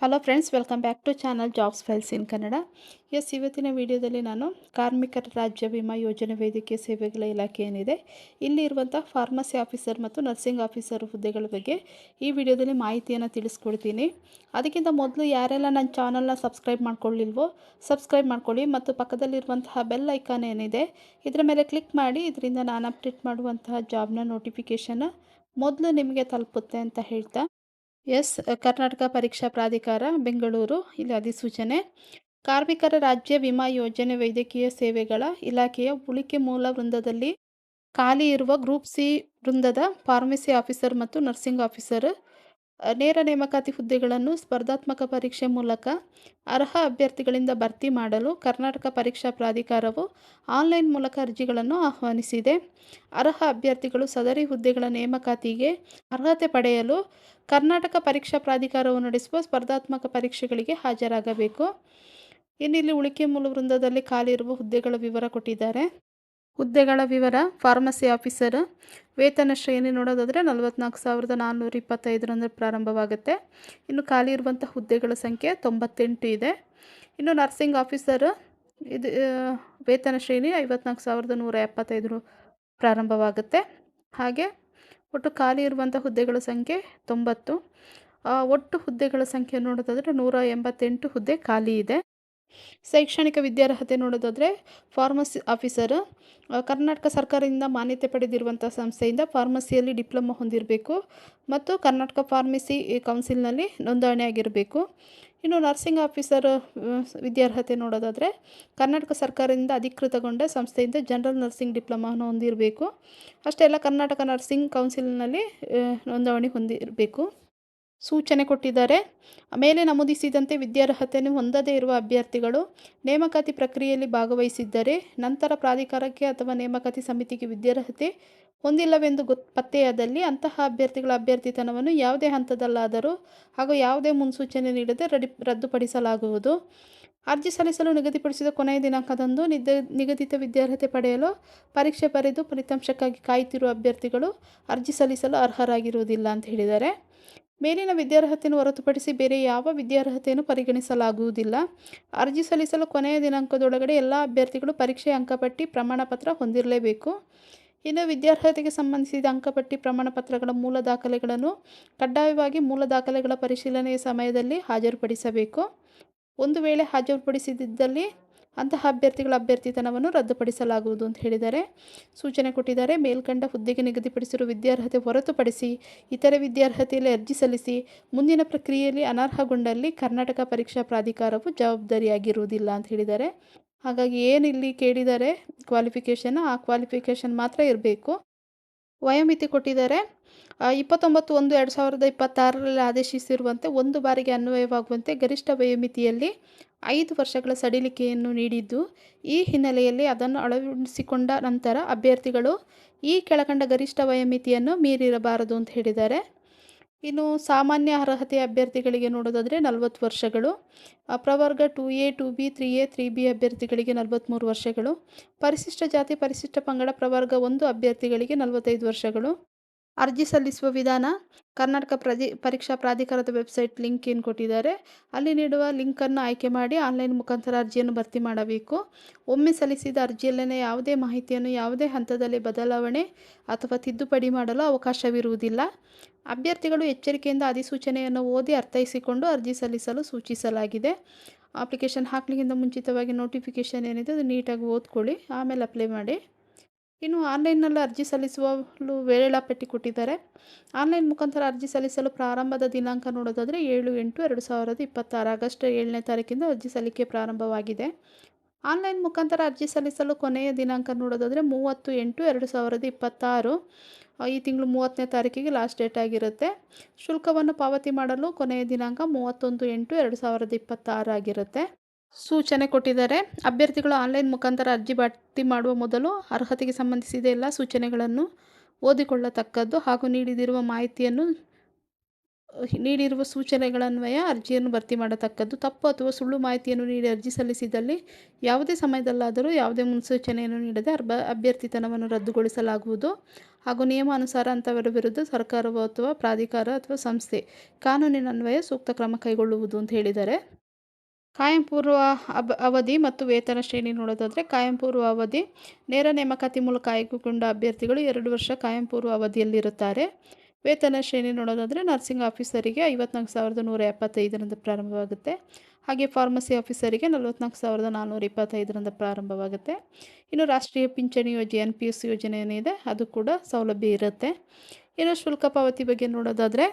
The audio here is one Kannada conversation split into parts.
Hello friends, welcome back to channel jobs files in Kannada. ಇವತ್ತಿನ ವಿಡಿಯೋದಲ್ಲಿ ನಾನು ಕಾರ್ಮಿಕರ ರಾಜ್ಯ ವಿಮಾ ಯೋಜನೆ ವೈದ್ಯಕೀಯ ಸೇವೆಗಳ ಇಲಾಖೆ ಏನಿದೆ ಇಲ್ಲಿ ಇರುವಂಥ ಫಾರ್ಮಸಿ ಆಫೀಸರ್ ಮತ್ತು ನರ್ಸಿಂಗ್ ಆಫೀಸರ್ ಹುದ್ದೆಗಳ ಬಗ್ಗೆ ಈ ವಿಡಿಯೋದಲ್ಲಿ ಮಾಹಿತಿಯನ್ನು ತಿಳಿಸ್ಕೊಡ್ತೀನಿ. ಅದಕ್ಕಿಂತ ಮೊದಲು ಯಾರೆಲ್ಲ ನನ್ನ ಚಾನಲ್ನ ಸಬ್ಸ್ಕ್ರೈಬ್ ಮಾಡ್ಕೊಳ್ಳಿಲ್ವೋ ಸಬ್ಸ್ಕ್ರೈಬ್ ಮಾಡ್ಕೊಳ್ಳಿ ಮತ್ತು ಪಕ್ಕದಲ್ಲಿರುವಂತಹ ಬೆಲ್ ಐಕಾನ್ ಏನಿದೆ ಇದರ ಮೇಲೆ ಕ್ಲಿಕ್ ಮಾಡಿ. ಇದರಿಂದ ನಾನು ಅಪ್ಡೇಟ್ ಮಾಡುವಂತಹ ಜಾಬ್ನ ನೋಟಿಫಿಕೇಷನ್ ಮೊದಲು ನಿಮಗೆ ತಲುಪುತ್ತೆ ಅಂತ ಹೇಳ್ತಾ, ಕರ್ನಾಟಕ ಪರೀಕ್ಷಾ ಪ್ರಾಧಿಕಾರ ಬೆಂಗಳೂರು ಇಲ್ಲಿ ಅಧಿಸೂಚನೆ. ಕಾರ್ಮಿಕರ ರಾಜ್ಯ ವಿಮಾ ಯೋಜನೆ ವೈದ್ಯಕೀಯ ಸೇವೆಗಳ ಇಲಾಖೆಯ ಉಳಿಕೆ ಮೂಲ ವೃಂದದಲ್ಲಿ ಖಾಲಿ ಇರುವ ಗ್ರೂಪ್ ಸಿ ವೃಂದದ ಫಾರ್ಮಸಿ ಆಫೀಸರ್ ಮತ್ತು ನರ್ಸಿಂಗ್ ಆಫೀಸರ್ ನೇರ ನೇಮಕಾತಿ ಹುದ್ದೆಗಳನ್ನು ಸ್ಪರ್ಧಾತ್ಮಕ ಪರೀಕ್ಷೆ ಮೂಲಕ ಅರ್ಹ ಅಭ್ಯರ್ಥಿಗಳಿಂದ ಭರ್ತಿ ಮಾಡಲು ಕರ್ನಾಟಕ ಪರೀಕ್ಷಾ ಪ್ರಾಧಿಕಾರವು ಆನ್ಲೈನ್ ಮೂಲಕ ಅರ್ಜಿಗಳನ್ನು ಆಹ್ವಾನಿಸಿದೆ. ಅರ್ಹ ಅಭ್ಯರ್ಥಿಗಳು ಸದರಿ ಹುದ್ದೆಗಳ ನೇಮಕಾತಿಗೆ ಅರ್ಹತೆ ಪಡೆಯಲು ಕರ್ನಾಟಕ ಪರೀಕ್ಷಾ ಪ್ರಾಧಿಕಾರವು ನಡೆಸುವ ಸ್ಪರ್ಧಾತ್ಮಕ ಪರೀಕ್ಷೆಗಳಿಗೆ ಹಾಜರಾಗಬೇಕು. ಇನ್ನಿಲ್ಲಿ ಉಳಿಕೆ ಮೂಲ ವೃಂದದಲ್ಲಿ ಖಾಲಿ ಇರುವ ಹುದ್ದೆಗಳ ವಿವರ ಕೊಟ್ಟಿದ್ದಾರೆ. ಹುದ್ದೆಗಳ ವಿವರ: ಫಾರ್ಮಸಿ ಆಫೀಸರ್ ವೇತನ ಶ್ರೇಣಿ ನೋಡೋದಾದರೆ 44,425 ಪ್ರಾರಂಭವಾಗುತ್ತೆ. ಇನ್ನು ಖಾಲಿ ಇರುವಂಥ ಹುದ್ದೆಗಳ ಸಂಖ್ಯೆ 98 ಇದೆ. ಇನ್ನು ನರ್ಸಿಂಗ್ ಆಫೀಸರ್ ಇದು ವೇತನ ಶ್ರೇಣಿ 54,175 ಪ್ರಾರಂಭವಾಗುತ್ತೆ. ಹಾಗೆ ಒಟ್ಟು ಖಾಲಿ ಇರುವಂಥ ಹುದ್ದೆಗಳ ಸಂಖ್ಯೆ 90. ಒಟ್ಟು ಹುದ್ದೆಗಳ ಸಂಖ್ಯೆ ನೋಡೋದಾದರೆ 188 ಹುದ್ದೆ ಖಾಲಿ ಇದೆ. ಶೈಕ್ಷಣಿಕ ವಿದ್ಯಾರ್ಹತೆ ನೋಡೋದಾದರೆ ಫಾರ್ಮಸಿ ಆಫೀಸರ್ ಕರ್ನಾಟಕ ಸರ್ಕಾರದಿಂದ ಮಾನ್ಯತೆ ಪಡೆದಿರುವಂಥ ಸಂಸ್ಥೆಯಿಂದ ಫಾರ್ಮಸಿಯಲ್ಲಿ ಡಿಪ್ಲೊಮಾ ಹೊಂದಿರಬೇಕು ಮತ್ತು ಕರ್ನಾಟಕ ಫಾರ್ಮಸಿ ಕೌನ್ಸಿಲ್ನಲ್ಲಿ ನೋಂದಣಿಯಾಗಿರಬೇಕು. ಇನ್ನು ನರ್ಸಿಂಗ್ ಆಫೀಸರ್ ವಿದ್ಯಾರ್ಹತೆ ನೋಡೋದಾದರೆ ಕರ್ನಾಟಕ ಸರ್ಕಾರದಿಂದ ಅಧಿಕೃತಗೊಂಡ ಸಂಸ್ಥೆಯಿಂದ ಜನರಲ್ ನರ್ಸಿಂಗ್ ಡಿಪ್ಲೊಮಾವನ್ನು ಹೊಂದಿರಬೇಕು. ಅಷ್ಟೇ ಅಲ್ಲ, ಕರ್ನಾಟಕ ನರ್ಸಿಂಗ್ ಕೌನ್ಸಿಲ್ನಲ್ಲಿ ನೋಂದಣಿ ಹೊಂದಿರಬೇಕು. ಸೂಚನೆ ಕೊಟ್ಟಿದ್ದಾರೆ. ಮೇಲೆ ನಮೂದಿಸಿದಂತೆ ವಿದ್ಯಾರ್ಹತೆಯನ್ನು ಹೊಂದದೇ ಇರುವ ಅಭ್ಯರ್ಥಿಗಳು ನೇಮಕಾತಿ ಪ್ರಕ್ರಿಯೆಯಲ್ಲಿ ಭಾಗವಹಿಸಿದ್ದರೆ ನಂತರ ಪ್ರಾಧಿಕಾರಕ್ಕೆ ಅಥವಾ ನೇಮಕಾತಿ ಸಮಿತಿಗೆ ವಿದ್ಯಾರ್ಹತೆ ಹೊಂದಿಲ್ಲವೆಂದು ಪತ್ತೆಯಾದಲ್ಲಿ ಅಂತಹ ಅಭ್ಯರ್ಥಿಗಳ ಅಭ್ಯರ್ಥಿತನವನ್ನು ಯಾವುದೇ ಹಂತದಲ್ಲಾದರೂ ಹಾಗೂ ಯಾವುದೇ ಮುನ್ಸೂಚನೆ ನೀಡದೆ ರದ್ದುಪಡಿಸಲಾಗುವುದು. ಅರ್ಜಿ ಸಲ್ಲಿಸಲು ನಿಗದಿಪಡಿಸಿದ ಕೊನೆಯ ದಿನಾಂಕದಂದು ನಿಗದಿತ ವಿದ್ಯಾರ್ಹತೆ ಪಡೆಯಲು ಪರೀಕ್ಷೆ ಬರೆದು ಫಲಿತಾಂಶಕ್ಕಾಗಿ ಕಾಯುತ್ತಿರುವ ಅಭ್ಯರ್ಥಿಗಳು ಅರ್ಜಿ ಸಲ್ಲಿಸಲು ಅರ್ಹರಾಗಿರುವುದಿಲ್ಲ ಅಂತ ಹೇಳಿದ್ದಾರೆ. ಮೇಲಿನ ವಿದ್ಯಾರ್ಹತೆಯನ್ನು ಹೊರತುಪಡಿಸಿ ಬೇರೆ ಯಾವ ವಿದ್ಯಾರ್ಹತೆಯನ್ನು ಪರಿಗಣಿಸಲಾಗುವುದಿಲ್ಲ. ಅರ್ಜಿ ಸಲ್ಲಿಸಲು ಕೊನೆಯ ದಿನಾಂಕದೊಳಗಡೆ ಎಲ್ಲ ಅಭ್ಯರ್ಥಿಗಳು ಪರೀಕ್ಷೆಯ ಅಂಕಪಟ್ಟಿ ಪ್ರಮಾಣಪತ್ರ ಹೊಂದಿರಲೇಬೇಕು. ಇನ್ನು ವಿದ್ಯಾರ್ಹತೆಗೆ ಸಂಬಂಧಿಸಿದ ಅಂಕಪಟ್ಟಿ ಪ್ರಮಾಣಪತ್ರಗಳ ಮೂಲ ದಾಖಲೆಗಳನ್ನು ಕಡ್ಡಾಯವಾಗಿ ಮೂಲ ದಾಖಲೆಗಳ ಪರಿಶೀಲನೆಯ ಸಮಯದಲ್ಲಿ ಹಾಜರುಪಡಿಸಬೇಕು. ಒಂದು ವೇಳೆ ಹಾಜರುಪಡಿಸದಿದ್ದಲ್ಲಿ ಅಂತಹ ಅಭ್ಯರ್ಥಿಗಳ ಅಭ್ಯರ್ಥಿತನವನ್ನು ರದ್ದುಪಡಿಸಲಾಗುವುದು ಅಂತ ಹೇಳಿದ್ದಾರೆ. ಸೂಚನೆ ಕೊಟ್ಟಿದ್ದಾರೆ. ಮೇಲ್ಕಂಡ ಹುದ್ದೆಗೆ ನಿಗದಿಪಡಿಸಿರುವ ವಿದ್ಯಾರ್ಹತೆ ಹೊರತುಪಡಿಸಿ ಇತರೆ ವಿದ್ಯಾರ್ಹತೆಯಲ್ಲಿ ಅರ್ಜಿ ಸಲ್ಲಿಸಿ ಮುಂದಿನ ಪ್ರಕ್ರಿಯೆಯಲ್ಲಿ ಅನರ್ಹಗೊಂಡಲ್ಲಿ ಕರ್ನಾಟಕ ಪರೀಕ್ಷಾ ಪ್ರಾಧಿಕಾರವು ಜವಾಬ್ದಾರಿಯಾಗಿರುವುದಿಲ್ಲ ಅಂತ ಹೇಳಿದ್ದಾರೆ. ಹಾಗಾಗಿ ಏನು ಇಲ್ಲಿ ಕೇಳಿದ್ದಾರೆ ಕ್ವಾಲಿಫಿಕೇಷನ್, ಆ ಕ್ವಾಲಿಫಿಕೇಷನ್ ಮಾತ್ರ ಇರಬೇಕು. ವಯೋಮಿತಿ ಕೊಟ್ಟಿದ್ದಾರೆ. 29/1/2026 ಆದೇಶಿಸಿರುವಂತೆ ಒಂದು ಬಾರಿಗೆ ಅನ್ವಯವಾಗುವಂತೆ ಗರಿಷ್ಠ ವಯೋಮಿತಿಯಲ್ಲಿ 5 ವರ್ಷಗಳ ಸಡಿಲಿಕೆಯನ್ನು ನೀಡಿದ್ದು, ಈ ಹಿನ್ನೆಲೆಯಲ್ಲಿ ಅದನ್ನು ಅಳವಡಿಸಿಕೊಂಡ ನಂತರ ಅಭ್ಯರ್ಥಿಗಳು ಈ ಕೆಳಕಂಡ ಗರಿಷ್ಠ ವಯೋಮಿತಿಯನ್ನು ಮೀರಿರಬಾರದು ಅಂತ ಹೇಳಿದ್ದಾರೆ. ಇನ್ನು ಸಾಮಾನ್ಯ ಅರ್ಹತೆಯ ಅಭ್ಯರ್ಥಿಗಳಿಗೆ ನೋಡೋದಾದರೆ 40 ವರ್ಷಗಳು, ಪ್ರವರ್ಗ 2A 2B 3A 3B ಅಭ್ಯರ್ಥಿಗಳಿಗೆ 43 ವರ್ಷಗಳು, ಪರಿಶಿಷ್ಟ ಜಾತಿ ಪರಿಶಿಷ್ಟ ಪಂಗಡ ಪ್ರವರ್ಗ 1 ಅಭ್ಯರ್ಥಿಗಳಿಗೆ 45 ವರ್ಷಗಳು. ಅರ್ಜಿ ಸಲ್ಲಿಸುವ ವಿಧಾನ: ಕರ್ನಾಟಕ ಪರೀಕ್ಷಾ ಪ್ರಾಧಿಕಾರದ ವೆಬ್ಸೈಟ್ ಲಿಂಕ್ ಏನು ಕೊಟ್ಟಿದ್ದಾರೆ ಅಲ್ಲಿ ನೀಡುವ ಲಿಂಕನ್ನು ಆಯ್ಕೆ ಮಾಡಿ ಆನ್ಲೈನ್ ಮುಖಾಂತರ ಅರ್ಜಿಯನ್ನು ಭರ್ತಿ ಮಾಡಬೇಕು. ಒಮ್ಮೆ ಸಲ್ಲಿಸಿದ ಅರ್ಜಿಯಲ್ಲಿನ ಯಾವುದೇ ಮಾಹಿತಿಯನ್ನು ಯಾವುದೇ ಹಂತದಲ್ಲಿ ಬದಲಾವಣೆ ಅಥವಾ ತಿದ್ದುಪಡಿ ಮಾಡಲು ಅವಕಾಶವಿರುವುದಿಲ್ಲ. ಅಭ್ಯರ್ಥಿಗಳು ಎಚ್ಚರಿಕೆಯಿಂದ ಅಧಿಸೂಚನೆಯನ್ನು ಓದಿ ಅರ್ಥೈಸಿಕೊಂಡು ಅರ್ಜಿ ಸಲ್ಲಿಸಲು ಸೂಚಿಸಲಾಗಿದೆ. ಅಪ್ಲಿಕೇಶನ್ ಹಾಕಲಿಕ್ಕಿಂತ ಮುಂಚಿತವಾಗಿ ನೋಟಿಫಿಕೇಷನ್ ಏನಿದೆ ಅದು ನೀಟಾಗಿ ಓದ್ಕೊಳ್ಳಿ, ಆಮೇಲೆ ಅಪ್ಲೈ ಮಾಡಿ. ಇನ್ನು ಆನ್ಲೈನ್ನಲ್ಲಿ ಅರ್ಜಿ ಸಲ್ಲಿಸಲು ವೇಳಾಪಟ್ಟಿ ಕೊಟ್ಟಿದ್ದಾರೆ. ಆನ್ಲೈನ್ ಮುಖಾಂತರ ಅರ್ಜಿ ಸಲ್ಲಿಸಲು ಪ್ರಾರಂಭದ ದಿನಾಂಕ ನೋಡೋದಾದರೆ 7/8/2026 ಆಗಸ್ಟ್ 7ನೇ ತಾರೀಕಿಂದ ಅರ್ಜಿ ಸಲ್ಲಿಕೆ ಪ್ರಾರಂಭವಾಗಿದೆ. ಆನ್ಲೈನ್ ಮುಖಾಂತರ ಅರ್ಜಿ ಸಲ್ಲಿಸಲು ಕೊನೆಯ ದಿನಾಂಕ ನೋಡೋದಾದರೆ 30/8/2026, ಈ ತಿಂಗಳು 30ನೇ ತಾರೀಕಿಗೆ ಲಾಸ್ಟ್ ಡೇಟ್ ಆಗಿರುತ್ತೆ. ಶುಲ್ಕವನ್ನು ಪಾವತಿ ಮಾಡಲು ಕೊನೆಯ ದಿನಾಂಕ 31/8/2026 ಆಗಿರುತ್ತೆ. ಸೂಚನೆ ಕೊಟ್ಟಿದ್ದಾರೆ. ಅಭ್ಯರ್ಥಿಗಳು ಆನ್ಲೈನ್ ಮುಖಾಂತರ ಅರ್ಜಿ ಭರ್ತಿ ಮಾಡುವ ಮೊದಲು ಅರ್ಹತೆಗೆ ಸಂಬಂಧಿಸಿದ ಎಲ್ಲ ಸೂಚನೆಗಳನ್ನು ಓದಿಕೊಳ್ಳತಕ್ಕದ್ದು ಹಾಗೂ ನೀಡಿದಿರುವ ಮಾಹಿತಿಯನ್ನು ನೀಡಿರುವ ಸೂಚನೆಗಳನ್ವಯ ಅರ್ಜಿಯನ್ನು ಭರ್ತಿ ಮಾಡತಕ್ಕದ್ದು. ತಪ್ಪು ಅಥವಾ ಸುಳ್ಳು ಮಾಹಿತಿಯನ್ನು ನೀಡಿ ಅರ್ಜಿ ಸಲ್ಲಿಸಿದಲ್ಲಿ ಯಾವುದೇ ಸಮಯದಲ್ಲಾದರೂ ಯಾವುದೇ ಮುನ್ಸೂಚನೆಯನ್ನು ನೀಡದೆ ಅಭ್ಯರ್ಥಿತನವನ್ನು ರದ್ದುಗೊಳಿಸಲಾಗುವುದು ಹಾಗೂ ನಿಯಮಾನುಸಾರ ಅಂಥವರ ವಿರುದ್ಧ ಸರ್ಕಾರವೋ ಅಥವಾ ಪ್ರಾಧಿಕಾರ ಅಥವಾ ಸಂಸ್ಥೆ ಕಾನೂನಿನನ್ವಯ ಸೂಕ್ತ ಕ್ರಮ ಕೈಗೊಳ್ಳುವುದು ಅಂತ ಹೇಳಿದ್ದಾರೆ. ಕಾಯಂ ಪೂರ್ವ ಅವಧಿ ಮತ್ತು ವೇತನ ಶ್ರೇಣಿ ನೋಡೋದಾದರೆ, ಕಾಯಂ ಪೂರ್ವ ಅವಧಿ ನೇರ ನೇಮಕಾತಿ ಮೂಲಕ ಆಯ್ಕೆಗೊಂಡ ಅಭ್ಯರ್ಥಿಗಳು 2 ವರ್ಷ ಕಾಯಂ ಪೂರ್ವ ಅವಧಿಯಲ್ಲಿರುತ್ತಾರೆ. ವೇತನ ಶ್ರೇಣಿ ನೋಡೋದಾದರೆ, ನರ್ಸಿಂಗ್ ಆಫೀಸರಿಗೆ 54,175ರಿಂದ ಪ್ರಾರಂಭವಾಗುತ್ತೆ. ಹಾಗೆ ಫಾರ್ಮಸಿ ಆಫೀಸರಿಗೆ 44,425ರಿಂದ ಪ್ರಾರಂಭವಾಗುತ್ತೆ. ಇನ್ನು ರಾಷ್ಟ್ರೀಯ ಪಿಂಚಣಿ ಯೋಜನೆ NPS ಯೋಜನೆ ಏನಿದೆ ಅದು ಕೂಡ ಸೌಲಭ್ಯ ಇರುತ್ತೆ. ಇನ್ನು ಶುಲ್ಕ ಪಾವತಿ ಬಗ್ಗೆ ನೋಡೋದಾದರೆ,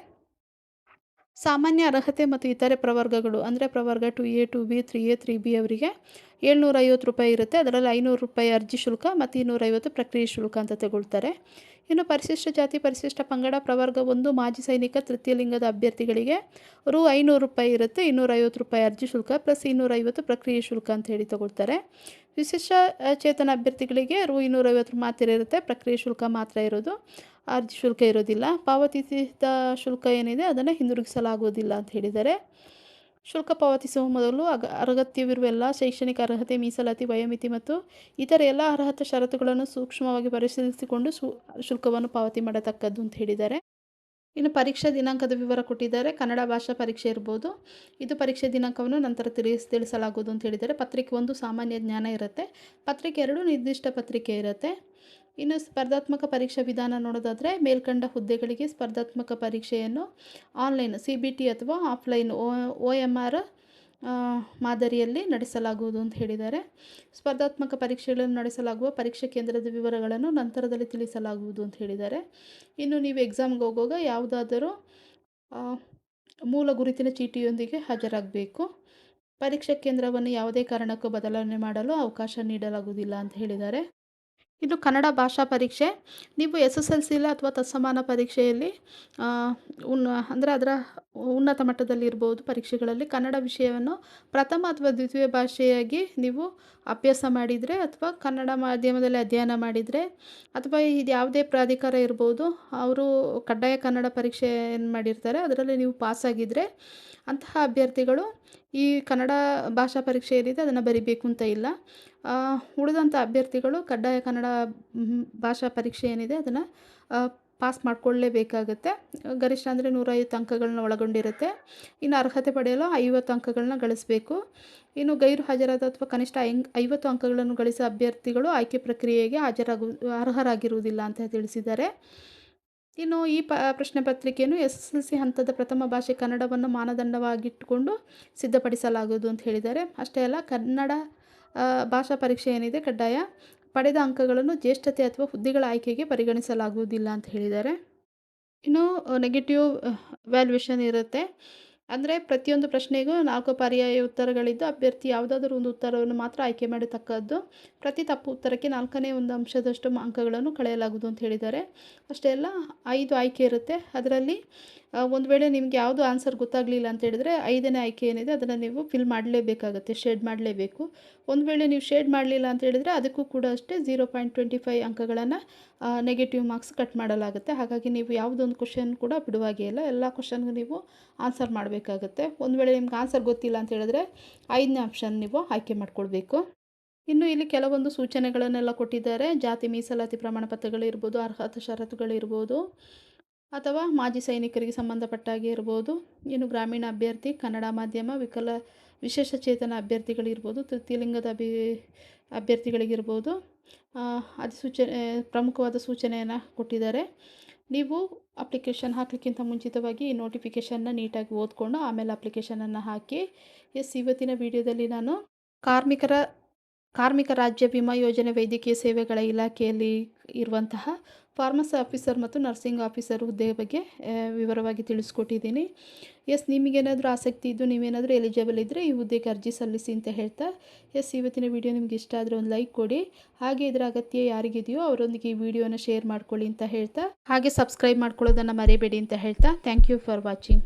ಸಾಮಾನ್ಯ ಅರ್ಹತೆ ಮತ್ತು ಇತರೆ ಪ್ರವರ್ಗಗಳು ಅಂದರೆ ಪ್ರವರ್ಗ 2A 2B 3A 3B ಅವರಿಗೆ 750 ರೂಪಾಯಿ ಇರುತ್ತೆ. ಅದರಲ್ಲಿ 500 ರೂಪಾಯಿ ಅರ್ಜಿ ಶುಲ್ಕ ಮತ್ತು 250 ಪ್ರಕ್ರಿಯೆ ಶುಲ್ಕ ಅಂತ ತಗೊಳ್ತಾರೆ. ಇನ್ನು ಪರಿಶಿಷ್ಟ ಜಾತಿ ಪರಿಶಿಷ್ಟ ಪಂಗಡ ಪ್ರವರ್ಗ 1 ಮಾಜಿ ಸೈನಿಕ ತೃತೀಯ ಲಿಂಗದ ಅಭ್ಯರ್ಥಿಗಳಿಗೆ ರು 500 ರೂಪಾಯಿ ಇರುತ್ತೆ. 250 ರೂಪಾಯಿ ಅರ್ಜಿ ಶುಲ್ಕ ಪ್ಲಸ್ 250 ಪ್ರಕ್ರಿಯೆ ಶುಲ್ಕ ಅಂತ ಹೇಳಿ ತಗೊಳ್ತಾರೆ. ವಿಶೇಷ ಚೇತನ ಅಭ್ಯರ್ಥಿಗಳಿಗೆ ರು 250 ಮಾತ್ರ ಇರುತ್ತೆ. ಪ್ರಕ್ರಿಯೆ ಶುಲ್ಕ ಮಾತ್ರ ಇರೋದು, ಅರ್ಜಿ ಶುಲ್ಕ ಇರೋದಿಲ್ಲ. ಪಾವತಿಸಿದ ಶುಲ್ಕ ಏನಿದೆ ಅದನ್ನು ಹಿಂದಿರುಗಿಸಲಾಗುವುದಿಲ್ಲ ಅಂತ ಹೇಳಿದ್ದಾರೆ. ಶುಲ್ಕ ಪಾವತಿಸುವ ಮೊದಲು ಅಗತ್ಯವಿರುವ ಎಲ್ಲ ಶೈಕ್ಷಣಿಕ ಅರ್ಹತೆ, ಮೀಸಲಾತಿ, ವಯೋಮಿತಿ ಮತ್ತು ಇತರ ಎಲ್ಲ ಅರ್ಹತಾ ಷರತ್ತುಗಳನ್ನು ಸೂಕ್ಷ್ಮವಾಗಿ ಪರಿಶೀಲಿಸಿಕೊಂಡು ಶುಲ್ಕವನ್ನು ಪಾವತಿ ಮಾಡತಕ್ಕದ್ದು ಅಂತ ಹೇಳಿದ್ದಾರೆ. ಇನ್ನು ಪರೀಕ್ಷಾ ದಿನಾಂಕದ ವಿವರ ಕೊಟ್ಟಿದ್ದಾರೆ. ಕನ್ನಡ ಭಾಷಾ ಪರೀಕ್ಷೆ ಇರ್ಬೋದು. ಇದು ಪರೀಕ್ಷೆ ದಿನಾಂಕವನ್ನು ನಂತರ ತಿಳಿಸಲಾಗುವುದು ಅಂತ ಹೇಳಿದ್ದಾರೆ. ಪತ್ರಿಕೆ 1 ಸಾಮಾನ್ಯ ಜ್ಞಾನ ಇರುತ್ತೆ. ಪತ್ರಿಕೆ 2 ನಿರ್ದಿಷ್ಟ ಪತ್ರಿಕೆ ಇರುತ್ತೆ. ಇನ್ನು ಸ್ಪರ್ಧಾತ್ಮಕ ಪರೀಕ್ಷಾ ವಿಧಾನ ನೋಡೋದಾದರೆ, ಮೇಲ್ಕಂಡ ಹುದ್ದೆಗಳಿಗೆ ಸ್ಪರ್ಧಾತ್ಮಕ ಪರೀಕ್ಷೆಯನ್ನು ಆನ್ಲೈನ್ CBT ಅಥವಾ ಆಫ್ಲೈನ್ OMR ಮಾದರಿಯಲ್ಲಿ ನಡೆಸಲಾಗುವುದು ಅಂತ ಹೇಳಿದ್ದಾರೆ. ಸ್ಪರ್ಧಾತ್ಮಕ ಪರೀಕ್ಷೆಗಳನ್ನು ನಡೆಸಲಾಗುವ ಪರೀಕ್ಷಾ ಕೇಂದ್ರದ ವಿವರಗಳನ್ನು ನಂತರದಲ್ಲಿ ತಿಳಿಸಲಾಗುವುದು ಅಂತ ಹೇಳಿದ್ದಾರೆ. ಇನ್ನು ನೀವು ಎಕ್ಸಾಮ್ಗೆ ಹೋಗುವಾಗ ಯಾವುದಾದರೂ ಮೂಲ ಗುರುತಿನ ಚೀಟಿಯೊಂದಿಗೆ ಹಾಜರಾಗಬೇಕು. ಪರೀಕ್ಷಾ ಕೇಂದ್ರವನ್ನು ಯಾವುದೇ ಕಾರಣಕ್ಕೂ ಬದಲಾವಣೆ ಮಾಡಲು ಅವಕಾಶ ನೀಡಲಾಗುವುದಿಲ್ಲ ಅಂತ ಹೇಳಿದ್ದಾರೆ. ಇನ್ನು ಕನ್ನಡ ಭಾಷಾ ಪರೀಕ್ಷೆ ನೀವು SSLC ಅಥವಾ ತತ್ಸಮಾನ ಪರೀಕ್ಷೆಯಲ್ಲಿ ಅಂದರೆ ಅದರ ಉನ್ನತ ಮಟ್ಟದಲ್ಲಿರ್ಬೋದು ಪರೀಕ್ಷೆಗಳಲ್ಲಿ ಕನ್ನಡ ವಿಷಯವನ್ನು ಪ್ರಥಮ ಅಥವಾ ದ್ವಿತೀಯ ಭಾಷೆಯಾಗಿ ನೀವು ಅಭ್ಯಾಸ ಮಾಡಿದರೆ ಅಥವಾ ಕನ್ನಡ ಮಾಧ್ಯಮದಲ್ಲಿ ಅಧ್ಯಯನ ಮಾಡಿದರೆ ಅಥವಾ ಇದು ಯಾವುದೇ ಪ್ರಾಧಿಕಾರ ಇರ್ಬೋದು, ಅವರು ಕಡ್ಡಾಯ ಕನ್ನಡ ಪರೀಕ್ಷೆ ಏನು ಮಾಡಿರ್ತಾರೆ ಅದರಲ್ಲಿ ನೀವು ಪಾಸಾಗಿದ್ದರೆ ಅಂತಹ ಅಭ್ಯರ್ಥಿಗಳು ಈ ಕನ್ನಡ ಭಾಷಾ ಪರೀಕ್ಷೆ ಏನಿದೆ ಅದನ್ನು ಬರಿಬೇಕು ಅಂತ ಇಲ್ಲ. ಉಳಿದಂಥ ಅಭ್ಯರ್ಥಿಗಳು ಕಡ್ಡಾಯ ಕನ್ನಡ ಭಾಷಾ ಪರೀಕ್ಷೆ ಏನಿದೆ ಅದನ್ನು ಪಾಸ್ ಮಾಡಿಕೊಳ್ಳಲೇಬೇಕಾಗುತ್ತೆ. ಗರಿಷ್ಠ ಅಂದರೆ 150 ಅಂಕಗಳನ್ನ ಒಳಗೊಂಡಿರುತ್ತೆ. ಇನ್ನು ಅರ್ಹತೆ ಪಡೆಯಲು 50 ಅಂಕಗಳನ್ನ ಗಳಿಸಬೇಕು. ಇನ್ನು ಗೈರು ಹಾಜರಾದ ಅಥವಾ ಕನಿಷ್ಠ 50 ಅಂಕಗಳನ್ನು ಗಳಿಸಿದ ಅಭ್ಯರ್ಥಿಗಳು ಆಯ್ಕೆ ಪ್ರಕ್ರಿಯೆಗೆ ಅರ್ಹರಾಗಿರುವುದಿಲ್ಲ ಅಂತ ತಿಳಿಸಿದ್ದಾರೆ. ಇನ್ನು ಈ ಪ್ರಶ್ನೆ ಪತ್ರಿಕೆಯನ್ನು SSLC ಹಂತದ ಪ್ರಥಮ ಭಾಷೆ ಕನ್ನಡವನ್ನು ಮಾನದಂಡವಾಗಿಟ್ಟುಕೊಂಡು ಸಿದ್ಧಪಡಿಸಲಾಗುವುದು ಅಂತ ಹೇಳಿದ್ದಾರೆ. ಅಷ್ಟೇ ಅಲ್ಲ, ಕನ್ನಡ ಭಾಷಾ ಪರೀಕ್ಷೆ ಏನಿದೆ ಕಡ್ಡಾಯ ಪಡೆದ ಅಂಕಗಳನ್ನು ಜ್ಯೇಷ್ಠತೆ ಅಥವಾ ಹುದ್ದೆಗಳ ಆಯ್ಕೆಗೆ ಪರಿಗಣಿಸಲಾಗುವುದಿಲ್ಲ ಅಂತ ಹೇಳಿದ್ದಾರೆ. ಇನ್ನು ನೆಗೆಟಿವ್ ವ್ಯಾಲ್ಯೂಯೇಷನ್ ಇರುತ್ತೆ. ಅಂದರೆ ಪ್ರತಿಯೊಂದು ಪ್ರಶ್ನೆಗೂ 4 ಪರ್ಯಾಯ ಉತ್ತರಗಳಿದ್ದು ಅಭ್ಯರ್ಥಿ ಯಾವುದಾದ್ರೂ ಒಂದು ಉತ್ತರವನ್ನು ಮಾತ್ರ ಆಯ್ಕೆ ಮಾಡತಕ್ಕದ್ದು. ಪ್ರತಿ ತಪ್ಪು ಉತ್ತರಕ್ಕೆ 4ನೇ ಒಂದು ಅಂಶದಷ್ಟು ಅಂಕಗಳನ್ನು ಕಳೆಯಲಾಗುವುದು ಅಂತ ಹೇಳಿದ್ದಾರೆ. ಅಷ್ಟೇ ಅಲ್ಲ, 5 ಆಯ್ಕೆ ಇರುತ್ತೆ. ಅದರಲ್ಲಿ ಒಂದು ವೇಳೆ ನಿಮಗೆ ಯಾವುದು ಆನ್ಸರ್ ಗೊತ್ತಾಗಲಿಲ್ಲ ಅಂತ ಹೇಳಿದರೆ 5ನೇ ಆಯ್ಕೆ ಏನಿದೆ ಅದನ್ನು ನೀವು ಫಿಲ್ ಮಾಡಲೇಬೇಕಾಗುತ್ತೆ, ಶೇಡ್ ಮಾಡಲೇಬೇಕು. ಒಂದು ವೇಳೆ ನೀವು ಶೇಡ್ ಮಾಡಲಿಲ್ಲ ಅಂತ ಹೇಳಿದರೆ ಅದಕ್ಕೂ ಕೂಡ ಅಷ್ಟೇ 0.25 ಅಂಕಗಳನ್ನು ನೆಗೆಟಿವ್ ಮಾರ್ಕ್ಸ್ ಕಟ್ ಮಾಡಲಾಗುತ್ತೆ. ಹಾಗಾಗಿ ನೀವು ಯಾವುದೊಂದು ಕ್ವಶನ್ ಕೂಡ ಬಿಡುವಾಗೆ ಇಲ್ಲ, ಎಲ್ಲ ಕ್ವಶನ್ಗೂ ನೀವು ಆನ್ಸರ್ ಮಾಡಬೇಕಾಗುತ್ತೆ. ಒಂದು ವೇಳೆ ನಿಮ್ಗೆ ಆನ್ಸರ್ ಗೊತ್ತಿಲ್ಲ ಅಂತ ಹೇಳಿದ್ರೆ 5ನೇ ಆಪ್ಷನ್ ನೀವು ಆಯ್ಕೆ ಮಾಡ್ಕೊಳ್ಬೇಕು. ಇನ್ನು ಇಲ್ಲಿ ಕೆಲವೊಂದು ಸೂಚನೆಗಳನ್ನೆಲ್ಲ ಕೊಟ್ಟಿದ್ದಾರೆ. ಜಾತಿ ಮೀಸಲಾತಿ ಪ್ರಮಾಣ ಪತ್ರಗಳಿರ್ಬೋದು, ಅರ್ಹತಾ ಷರತ್ತುಗಳಿರ್ಬೋದು, ಅಥವಾ ಮಾಜಿ ಸೈನಿಕರಿಗೆ ಸಂಬಂಧಪಟ್ಟಾಗೆ ಇರ್ಬೋದು. ಇನ್ನು ಗ್ರಾಮೀಣ ಅಭ್ಯರ್ಥಿ, ಕನ್ನಡ ಮಾಧ್ಯಮ, ವಿಶೇಷ ಚೇತನ ಅಭ್ಯರ್ಥಿಗಳಿರ್ಬೋದು, ತೃತೀಯ ಲಿಂಗದ ಅಭ್ಯರ್ಥಿಗಳಿಗಿರ್ಬೋದು ಪ್ರಮುಖವಾದ ಸೂಚನೆಯನ್ನು ಕೊಟ್ಟಿದ್ದಾರೆ. ನೀವು ಅಪ್ಲಿಕೇಶನ್ ಹಾಕಲಿಕ್ಕಿಂತ ಮುಂಚಿತವಾಗಿ ಈ ನೋಟಿಫಿಕೇಷನ್ನ ನೀಟಾಗಿ ಓದ್ಕೊಂಡು ಆಮೇಲೆ ಅಪ್ಲಿಕೇಶನನ್ನು ಹಾಕಿ. ಇವತ್ತಿನ ವಿಡಿಯೋದಲ್ಲಿ ನಾನು ಕಾರ್ಮಿಕ ರಾಜ್ಯ ವಿಮಾ ಯೋಜನೆ ವೈದ್ಯಕೀಯ ಸೇವೆಗಳ ಇಲಾಖೆಯಲ್ಲಿ ಇರುವಂತಹ ಫಾರ್ಮಸಿ ಆಫೀಸರ್ ಮತ್ತು ನರ್ಸಿಂಗ್ ಆಫೀಸರ್ ಹುದ್ದೆ ಬಗ್ಗೆ ವಿವರವಾಗಿ ತಿಳಿಸ್ಕೊಟ್ಟಿದ್ದೀನಿ. ನಿಮಗೇನಾದರೂ ಆಸಕ್ತಿ ಇದ್ದು ನೀವೇನಾದರೂ ಎಲಿಜಿಬಲ್ ಇದ್ದರೆ ಈ ಹುದ್ದೆಗೆ ಅರ್ಜಿ ಸಲ್ಲಿಸಿ ಅಂತ ಹೇಳ್ತಾ, ಇವತ್ತಿನ ವಿಡಿಯೋ ನಿಮ್ಗೆ ಇಷ್ಟ ಆದರೆ ಒಂದು ಲೈಕ್ ಕೊಡಿ. ಹಾಗೆ ಇದರ ಅಗತ್ಯ ಯಾರಿಗಿದೆಯೋ ಅವರೊಂದಿಗೆ ಈ ವಿಡಿಯೋನ ಶೇರ್ ಮಾಡ್ಕೊಳ್ಳಿ ಅಂತ ಹೇಳ್ತಾ, ಹಾಗೆ ಸಬ್ಸ್ಕ್ರೈಬ್ ಮಾಡ್ಕೊಳ್ಳೋದನ್ನು ಮರಿಬೇಡಿ ಅಂತ ಹೇಳ್ತಾ, ಥ್ಯಾಂಕ್ ಯು ಫಾರ್ ವಾಚಿಂಗ್.